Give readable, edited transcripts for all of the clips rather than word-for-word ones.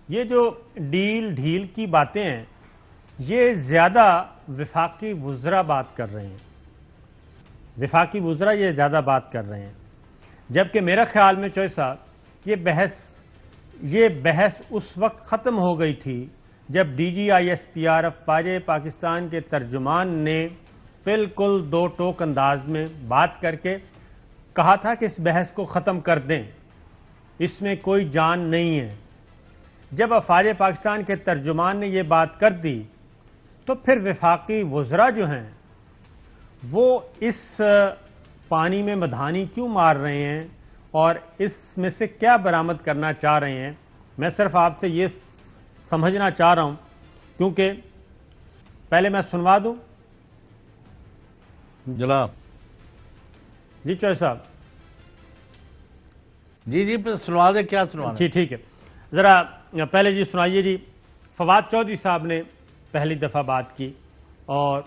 یہ جو ڈیل ڈھیل کی باتیں ہیں یہ زیادہ وفاقی وزراء بات کر رہے ہیں، وفاقی وزراء یہ زیادہ بات کر رہے ہیں، جبکہ میرا خیال میں چوہے صاحب یہ بحث اس وقت ختم ہو گئی تھی جب D G I S P R افواج پاکستان کے ترجمان نے بالکل دو ٹوک انداز میں بات کر کے کہا تھا کہ اس بحث کو ختم کر دیں، اس میں کوئی جان نہیں ہے۔ جب افواج پاکستان کے ترجمان نے یہ بات کر دی تو پھر وفاقی وزراء جو ہیں وہ اس پانی میں مدھانی کیوں مار رہے ہیں اور اس میں سے کیا برآمد کرنا چاہ رہے ہیں؟ میں صرف آپ سے یہ سمجھنا چاہ رہا ہوں، کیونکہ پہلے میں سنوا دوں جناب۔ جی چوہے صاحب جی سنوا دیں، کیا سنوانا؟ جی ٹھیک ہے، ذرا پہلے جی سنائیے جی۔ فواد چودھری صاحب نے پہلی دفعہ بات کی اور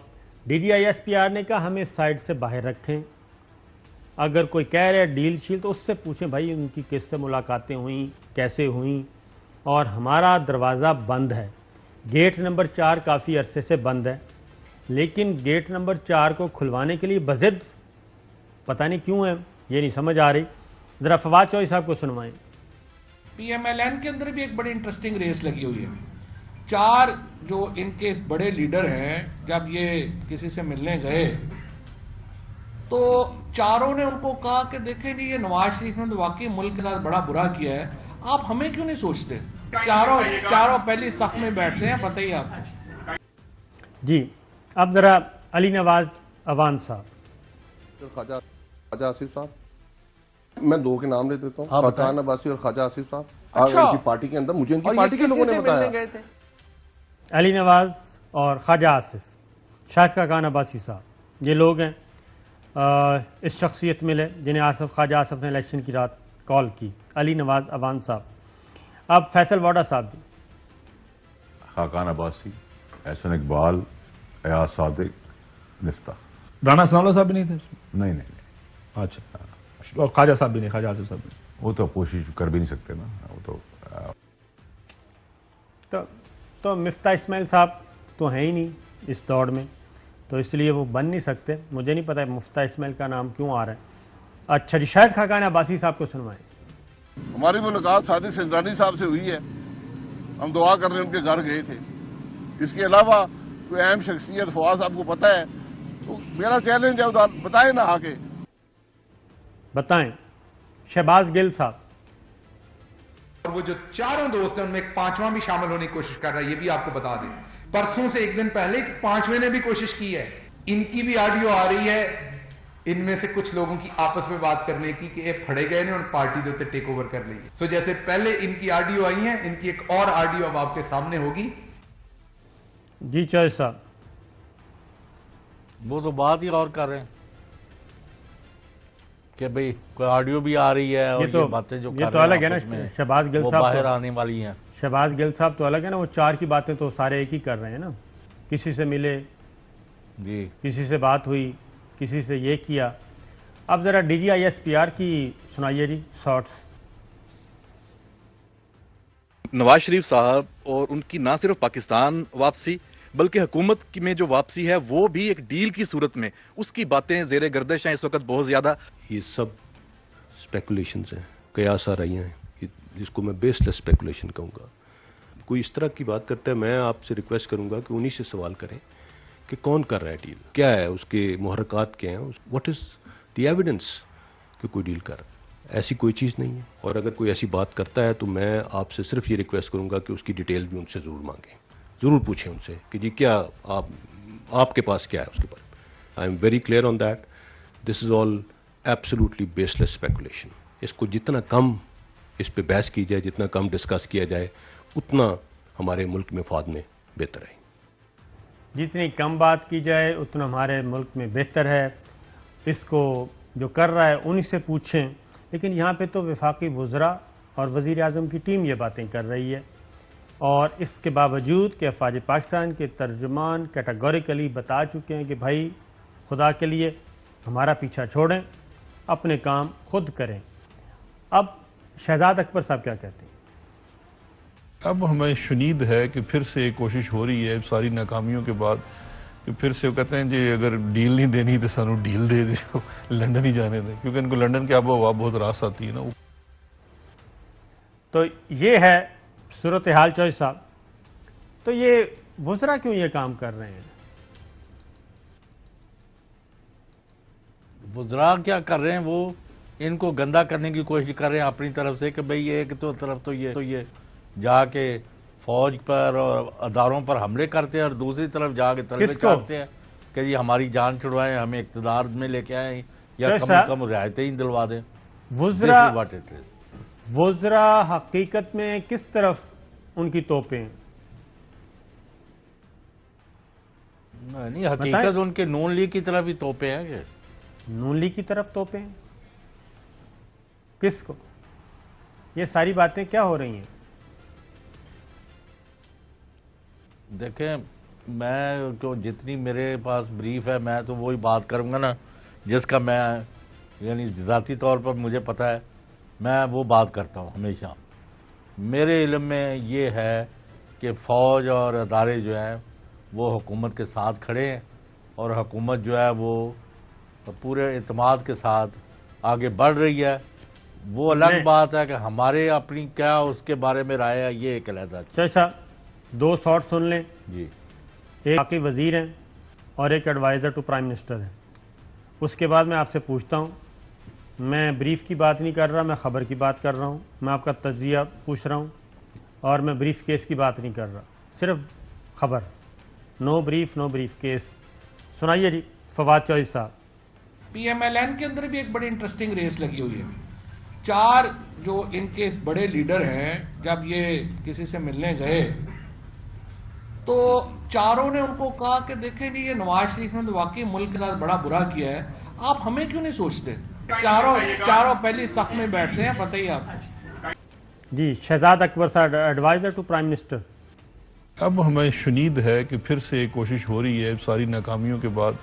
D G I S P R نے کہا ہمیں سائڈ سے باہر رکھیں، اگر کوئی کہہ رہے ڈیل شیل تو اس سے پوچھیں بھائی ان کی کس سے ملاقاتیں ہوئیں، کیسے ہوئیں، اور ہمارا دروازہ بند ہے، گیٹ نمبر 4 کافی عرصے سے بند ہے، لیکن گیٹ نمبر 4 کو کھلوانے کے لیے بضد پتہ نہیں کیوں ہے، یہ نہیں سمجھ آ رہی۔ ذرا فواد چودھری صاحب کو سنوائیں۔ پی ایم ایل این کے اندر بھی ایک بڑی انٹرسٹنگ ریس لگی ہوئی ہے۔ 4 جو ان کے بڑے لیڈر ہیں جب یہ کسی سے ملنے گئے تو چاروں نے ان کو کہا کہ دیکھیں جی یہ نواز شریف نے تو واقعی ملک کے ساتھ بڑا برا کیا ہے، آپ ہمیں کیوں نہیں سوچتے؟ چاروں پہلی صف میں بیٹھتے ہیں، پتہ ہی آپ کو۔ جی اب ذرا علی نواز عوان صاحب۔ خواجہ آصف صاحب، میں 2 کے نام لے دیتا ہوں، خاقان عباسی اور خواجہ آصف صاحب۔ اچھا، ان کی پارٹی کے اندر مجھے ان کی پارٹی کے لوگوں نے بتایا۔ علی نواز اور خواجہ آصف، شاہد خاقان عباسی صاحب، یہ لوگ ہیں اس شخصیت ملے جنہیں خواجہ آصف نے الیکشن کی رات کال کی۔ علی نواز عوان صاحب۔ اب فیصل واڈا صاحب جی۔ خاقان عباسی، احسن اقبال، ایاز صادق، مفتاح۔ رانا ثناء اللہ صاحب بھی نہیں تھے؟ نہیں، اچھا، اور خواجہ صاحب بھی نہیں، خواجہ آصف صاحب بھی نہیں؟ وہ تو کوشش کر بھی نہیں سکتے نا، وہ تو مفتاح اسماعیل صاحب تو ہیں ہی نہیں اس دوڑ میں، تو اس لیے وہ بن نہیں سکتے۔ مجھے نہیں پتہ مفتاح اسماعیل کا نام کیوں آ رہا ہے۔ اچھا جی، شاہد خاقان عباسی صاحب کو سنوائیں۔ ہماری ملاقات صادق سنجرانی صاحب سے ہوئی ہے، ہم دعا کرنے ان کے گھر گئے تھے۔ اس کے علاوہ کوئی اہم شخصیت فواز صاحب کو پتہ ہے تو میرا چیلنج ہے بتائیں نا آ کے۔ بتائیں۔ شہباز گل صاحب۔ اور وہ جو 4 دوست ہیں ان میں ایک 5واں بھی شامل ہونے کی کوشش کر رہا ہے، یہ بھی آپ کو بتا دیں۔ پرسوں سے 1 دن پہلے 5ویں نے بھی کوشش کی ہے، ان کی بھی آڈیو آ رہی ہے، ان میں سے کچھ لوگوں کی آپس میں بات کرنے کی کہ یہ پھڑے گئے نے اور پارٹی دے ٹیک اوور کر لی۔ سو جیسے پہلے ان کی آڈیو آئی ہیں، ان کی ایک اور آڈیو اب آپ کے سامنے ہوگی۔ جی چوہے صاحب۔ وہ تو بات ہی اور کر رہے ہیں کہ بھئی کوئی آڈیو بھی آ رہی ہے اور یہ باتیں جو کر رہے ہیں یہ تو الگ ہے نا، آپس میں شہباز گل وہ صاحب باہر آنے والی ہیں۔ شہباز گل صاحب تو الگ ہے نا، وہ 4 کی باتیں تو سارے ایک ہی کر رہے ہیں نا، کسی سے ملے، جی کسی سے بات ہوئی، کسی سے یہ کیا۔ اب ذرا D G I S P R کی سنائیے جی شارٹس۔ نواز شریف صاحب اور ان کی نہ صرف پاکستان واپسی بلکہ حکومت میں جو واپسی ہے وہ بھی ایک ڈیل کی صورت میں، اس کی باتیں زیر گردش ہیں اس وقت بہت زیادہ۔ یہ سب سپیکولیشنز ہیں، قیاس آرائیاں ہیں، جس کو میں بیس لیس سپیکولیشن کہوں گا۔ کوئی اس طرح کی بات کرتا ہے، میں آپ سے ریکویسٹ کروں گا کہ انہی سے سوال کریں کہ کون کر رہا ہے ڈیل، کیا ہے اس کے محرکات کیا ہیں، واٹ از دی ایویڈنس کہ کوئی ڈیل کر رہا ہے۔ ایسی کوئی چیز نہیں ہے، اور اگر کوئی ایسی بات کرتا ہے تو میں آپ سے صرف یہ ریکویسٹ کروں گا کہ اس کی ڈیٹیل بھی ان سے ضرور مانگیں، ضرور پوچھیں ان سے کہ جی کیا آپ کے پاس کیا ہے اس کے بارے میں۔ I am very clear on that, this is all absolutely baseless speculation. اس کو جتنا کم اس پہ بحث کی جائے، جتنا کم ڈسکس کیا جائے، اتنا ہمارے ملک میں فاد میں بہتر ہے۔ جتنی کم بات کی جائے اتنا ہمارے ملک میں بہتر ہے۔ اس کو جو کر رہا ہے انہی سے پوچھیں، لیکن یہاں پہ تو وفاقی وزراء اور وزیر اعظم کی ٹیم یہ باتیں کر رہی ہے، اور اس کے باوجود کہ افواج پاکستان کے ترجمان کیٹاگوریکلی بتا چکے ہیں کہ بھائی خدا کے لیے ہمارا پیچھا چھوڑیں، اپنے کام خود کریں۔ اب شہزاد اکبر صاحب کیا کہتے ہیں؟ اب ہمیں شنید ہے کہ پھر سے کوشش ہو رہی ہے ساری ناکامیوں کے بعد کہ پھر سے وہ کہتے ہیں جی اگر ڈیل نہیں دینی تو سانو ڈیل دے دو، لنڈن ہی جانے دیں، کیونکہ ان کو لنڈن کی آب و ہوا بہت راس آتی ہے نا۔ تو یہ ہے صورتحال چوہدری صاحب۔ تو یہ وزراء کیوں یہ کام کر رہے ہیں؟ وزراء کیا کر رہے ہیں؟ وہ ان کو گندا کرنے کی کوشش کر رہے ہیں اپنی طرف سے کہ بھئی ایک تو طرف تو یہ جا کے فوج پر اور اداروں پر حملے کرتے ہیں، اور دوسری طرف جا کے طلبے چاہتے ہیں کہ یہ ہماری جان چھڑوائیں، ہمیں اقتدار میں لے کے آئیں یا کم از کم رعایتیں ہی دلوا دیں۔ وزراء حقیقت میں کس طرف ان کی توپیں ہیں؟ نہیں، حقیقت ان کے نون لیگ کی طرف ہی توپیں ہیں۔ کہ نون لیگ کی طرف توپیں ہیں؟ کس کو؟ یہ ساری باتیں کیا ہو رہی ہیں؟ دیکھیں، میں جو جتنی میرے پاس بریف ہے میں تو وہی بات کروں گا نا جس کا میں یعنی ذاتی طور پر مجھے پتہ ہے، میں وہ بات کرتا ہوں ہمیشہ۔ میرے علم میں یہ ہے کہ فوج اور ادارے جو ہیں وہ حکومت کے ساتھ کھڑے ہیں، اور حکومت جو ہے وہ پورے اعتماد کے ساتھ آگے بڑھ رہی ہے۔ وہ الگ بات ہے کہ ہمارے اپنی کیا اس کے بارے میں رائے ہے، یہ ایک علیحدہ چیز۔ اچھا، دو سارٹ سن لیں۔ جی، ایک باقی وزیر ہیں اور ایک ایڈوائزر ٹو پرائم منسٹر ہیں۔ اس کے بعد میں آپ سے پوچھتا ہوں، میں بریف کی بات نہیں کر رہا، میں خبر کی بات کر رہا ہوں، میں آپ کا تجزیہ پوچھ رہا ہوں، اور میں بریف کیس کی بات نہیں کر رہا، صرف خبر، نو بریف کیس۔ سنائیے جی فواد چوہدری صاحب۔ پی ایم ایل این کے اندر بھی ایک بڑی انٹرسٹنگ ریس لگی ہوئی ہے۔ چار جو ان کے بڑے لیڈر ہیں، جب یہ کسی سے ملنے گئے تو چاروں نے ان کو کہا کہ دیکھیں جی یہ نواز شریف نے تو واقعی ملک کے ساتھ بڑا برا کیا ہے، آپ ہمیں کیوں نہیں سوچتے؟ چاروں پہلی صف میں بیٹھتے ہیں، پتہ ہی آپ۔ جی شہزاد اکبر صاحب، ایڈوائزر ٹو پرائم منسٹر۔ اب ہمیں شنید ہے کہ پھر سے کوشش ہو رہی ہے ساری ناکامیوں کے بعد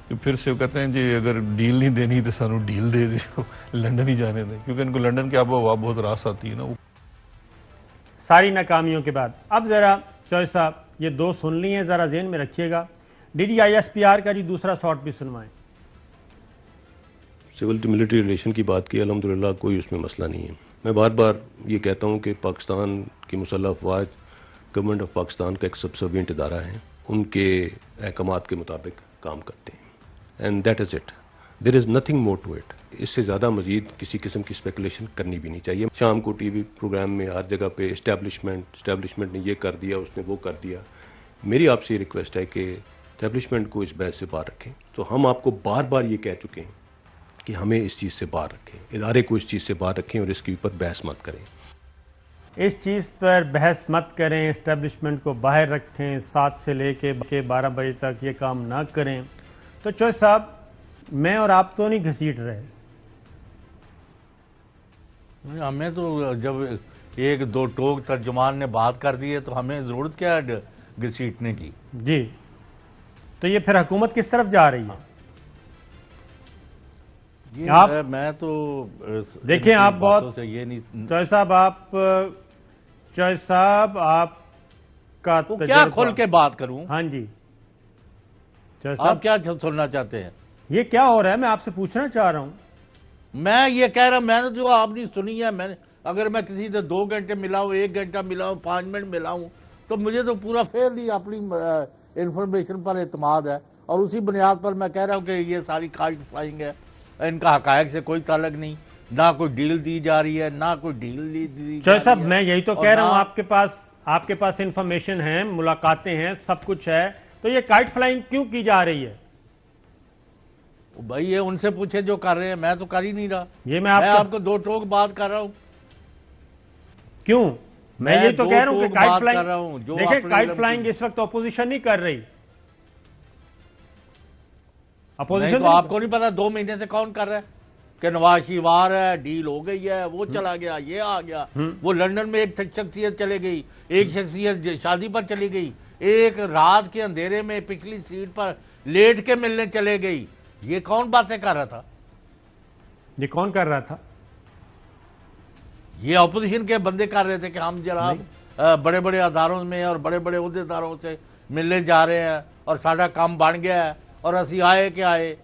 کہ پھر سے وہ کہتے ہیں جی اگر ڈیل نہیں دینی تو سانو ڈیل دے دو، لنڈن ہی جانے دیں، کیونکہ ان کو لنڈن کی آب و ہوا بہت راس آتی ہے نا۔ ساری ناکامیوں کے بعد اب ذرا چوہدری صاحب یہ دو سن لی ہیں، ذرا ذہن میں رکھیے گا۔ DDISPR کا جی دوسرا شارٹ بھی سنوائیں۔ سول ٹو ملٹری ریلیشن کی بات کی، الحمدللہ کوئی اس میں مسئلہ نہیں ہے۔ میں بار بار یہ کہتا ہوں کہ پاکستان کی مسلح افواج گورنمنٹ آف پاکستان کا ایک سبسروینٹ ادارہ ہے، ان کے احکامات کے مطابق کام کرتے ہیں، and that is it, there is nothing more to it. اس سے زیادہ مزید کسی قسم کی اسپیکولیشن کرنی بھی نہیں چاہیے۔ شام کو ٹی وی پروگرام میں ہر جگہ پہ اسٹیبلشمنٹ نے یہ کر دیا، اس نے وہ کر دیا۔ میری آپ سے یہ ریکویسٹ ہے کہ اسٹیبلشمنٹ کو اس بحث سے باہر رکھیں۔ تو ہم آپ کو بار بار یہ کہہ چکے ہیں کہ ہمیں اس چیز سے باہر رکھیں، ادارے کو اس چیز سے باہر رکھیں اور اس کے اوپر بحث مت کریں۔ اس چیز پر بحث مت کریں، اسٹیبلشمنٹ کو باہر رکھیں، 7 سے لے کے 12 بجے تک یہ کام نہ کریں۔ تو چوہدری صاحب میں اور آپ تو نہیں گھسیٹ رہے، ہمیں تو جب ایک دو ٹوک ترجمان نے بات کر دی ہے تو ہمیں ضرورت کیا ہے گھسیٹنے کی؟ جی تو یہ پھر حکومت کس طرف جا رہی ہے؟ میں تو دیکھیں آپ بہت یہ نہیں چوہدری صاحب آپ کا کیا کھل کے بات کروں؟ ہاں جی آپ کیا سننا چاہتے ہیں؟ یہ کیا ہو رہا ہے میں آپ سے پوچھنا چاہ رہا ہوں۔ میں یہ کہہ رہا ہوں، میں نے جو آپ نے سنی ہے، اگر میں کسی سے 2 گھنٹے ملا ہوں، 1 گھنٹہ ملا ہوں، 5 منٹ ملا ہوں، تو مجھے تو پورا فیئرلی اپنی انفارمیشن پر اعتماد ہے، اور اسی بنیاد پر میں کہہ رہا ہوں کہ یہ ساری کائٹ فلائنگ ہے، ان کا حقائق سے کوئی تعلق نہیں، نہ کوئی ڈیل دی جا رہی ہے، نہ کوئی ڈیل دی جا رہی ہے۔ چوہدری صاحب میں یہی تو کہہ رہا ہوں، آپ کے پاس انفارمیشن ہے، ملاقاتیں ہیں، سب کچھ ہے، تو یہ کائٹ فلائنگ کیوں کی جا رہی ہے؟ بھائی یہ ان سے پوچھے جو کر رہے ہیں، میں تو کر ہی نہیں رہا۔ یہ میں آپ کو 2 ٹوک بات کر رہا ہوں۔ کیوں؟ میں یہ تو کہہ رہا ہوں کہ کائٹ فلائنگ، دیکھیں کائٹ فلائنگ اس وقت اپوزیشن نہیں کر رہی، اپوزیشن تو آپ کو نہیں پتا 2 مہینے سے کون کر رہا ہے کہ نواز شریف آ رہا ہے، ڈیل ہو گئی ہے، وہ چلا گیا، یہ آ گیا، وہ لنڈن میں ایک شخصیت چلے گئی، ایک شخصیت شادی پر چلی گئی، ایک رات کے اندھیرے میں پچھلی سیٹ پر لیٹ کے ملنے چلے گئی۔ یہ کون باتیں کر رہا تھا؟ یہ کون کر رہا تھا؟ یہ اپوزیشن کے بندے کر رہے تھے کہ ہم جناب بڑے بڑے اداروں میں اور بڑے بڑے عہدیداروں سے ملنے جا رہے ہیں اور ساڈا کام بن گیا ہے اور اسی آئے کہ آئے.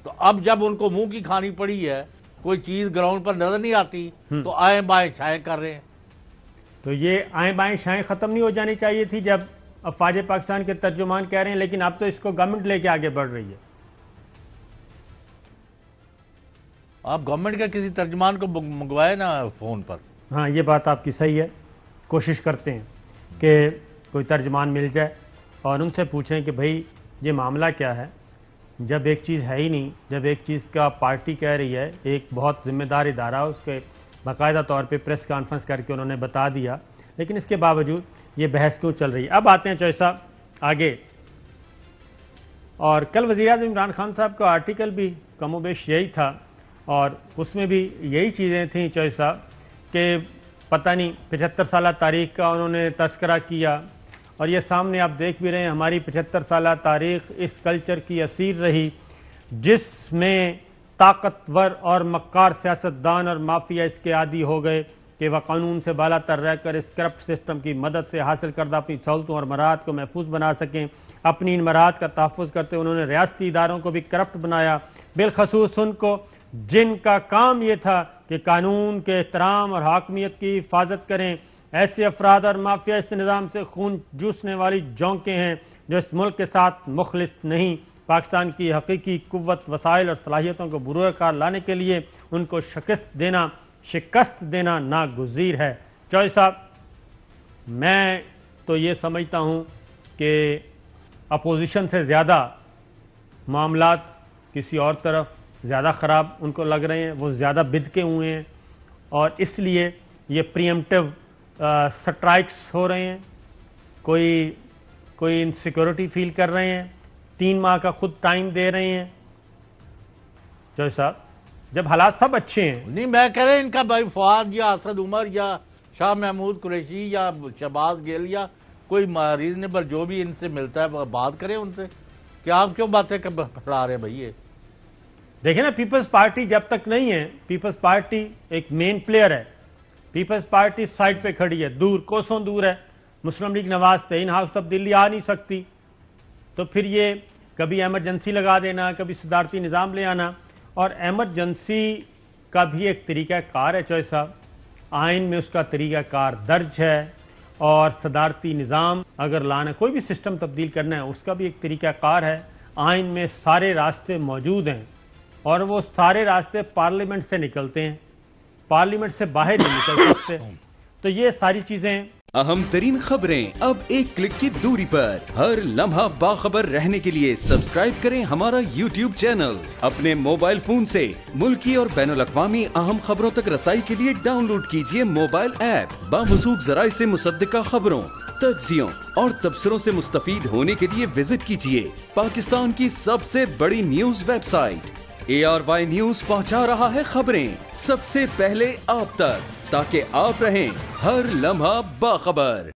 تو اب جب ان کو منہ کی کھانی پڑی ہے, کوئی چیز گراؤنڈ پر نظر نہیں آتی, تو آئیں بائیں چھائیں کر رہے ہیں. تو یہ آئیں بائیں شائیں ختم نہیں ہو جانی چاہیے تھی جب افواج پاکستان کے ترجمان کہہ رہے ہیں, لیکن اب تو اس کو گورنمنٹ لے کے آگے بڑھ رہی ہے. آپ گورنمنٹ کا کسی ترجمان کو منگوائے نا فون پر. ہاں یہ بات آپ کی صحیح ہے, کوشش کرتے ہیں کہ کوئی ترجمان مل جائے اور ان سے پوچھیں کہ بھائی یہ معاملہ کیا ہے. جب ایک چیز ہے ہی نہیں, جب ایک چیز کا پارٹی کہہ رہی ہے, ایک بہت ذمہ دار ادارہ اس کے باقاعدہ طور پہ پریس کانفرنس کر کے انہوں نے بتا دیا, لیکن اس کے باوجود یہ بحث کیوں چل رہی ہے. اب آتے ہیں چوہے صاحب آگے. اور کل وزیراعظم عمران خان صاحب کا آرٹیکل بھی کم و بیش یہی تھا, اور اس میں بھی یہی چیزیں تھیں چوہے صاحب کہ پتہ نہیں 75 سالہ تاریخ کا انہوں نے تذکرہ کیا, اور یہ سامنے آپ دیکھ بھی رہے ہیں ہماری 75 سالہ تاریخ اس کلچر کی اسیر رہی جس میں طاقتور اور مکار سیاستدان اور مافیا اس کے عادی ہو گئے کہ وہ قانون سے بالا تر رہ کر اس کرپٹ سسٹم کی مدد سے حاصل کردہ اپنی سہولتوں اور مراحت کو محفوظ بنا سکیں. اپنی ان مراحت کا تحفظ کرتے انہوں نے ریاستی اداروں کو بھی کرپٹ بنایا, بالخصوص ان کو جن کا کام یہ تھا کہ قانون کے احترام اور حاکمیت کی حفاظت کریں. ایسے افراد اور مافیا اس نظام سے خون چوسنے والی جونکیں ہیں جو اس ملک کے ساتھ مخلص نہیں. پاکستان کی حقیقی قوت, وسائل اور صلاحیتوں کو بروئے کار لانے کے لیے ان کو شکست دینا ناگزیر ہے. چوہے صاحب میں تو یہ سمجھتا ہوں کہ اپوزیشن سے زیادہ معاملات کسی اور طرف زیادہ خراب ان کو لگ رہے ہیں, وہ زیادہ بدکے ہوئے ہیں, اور اس لیے یہ پریمپٹیو سٹرائکس ہو رہے ہیں. کوئی انسیکیورٹی فیل کر رہے ہیں, 3 ماہ کا خود ٹائم دے رہے ہیں. چوہے صاحب جب حالات سب اچھے ہیں, نہیں میں کہہ رہے ہیں ان کا بھائی فواد یا اسد عمر یا شاہ محمود قریشی یا شہباز گیل یا کوئی ریزنیبل جو بھی ان سے ملتا ہے بات کریں ان سے, کہ آپ کیوں باتیں پھیلا رہے ہیں بھائی. یہ دیکھیں نا, پیپلز پارٹی جب تک نہیں ہے, پیپلز پارٹی ایک مین پلیئر ہے, پیپلز پارٹی سائڈ پہ کھڑی ہے, دور کوسوں دور ہے مسلم لیگ نواز سے, ان ہاؤس تبدیلی آ نہیں سکتی. تو پھر یہ کبھی ایمرجنسی لگا دینا, کبھی صدارتی نظام لے آنا, اور ایمرجنسی کا بھی ایک طریقہ کار ہے چوہے صاحب, آئین میں اس کا طریقہ کار درج ہے, اور صدارتی نظام اگر لانا, کوئی بھی سسٹم تبدیل کرنا ہے, اس کا بھی ایک طریقہ کار ہے. آئین میں سارے راستے موجود ہیں, اور وہ سارے راستے پارلیمنٹ سے نکلتے ہیں, پارلیمنٹ سے باہر نہیں نکل سکتے. تو یہ ساری چیزیں اہم ترین خبریں اب ایک کلک کی دوری پر. ہر لمحہ باخبر رہنے کے لیے سبسکرائب کریں ہمارا YouTube چینل. اپنے موبائل فون سے ملکی اور بین الاقوامی اہم خبروں تک رسائی کے لیے ڈاؤن لوڈ کیجیے موبائل ایپ. باموثوق ذرائع سے مصدقہ خبروں, تجزیوں اور تبصروں سے مستفید ہونے کے لیے وزٹ کیجیے پاکستان کی سب سے بڑی news website. ARY news پہنچا رہا ہے خبریں سب سے پہلے آپ تک, تاکہ آپ رہیں ہر لمحہ باخبر.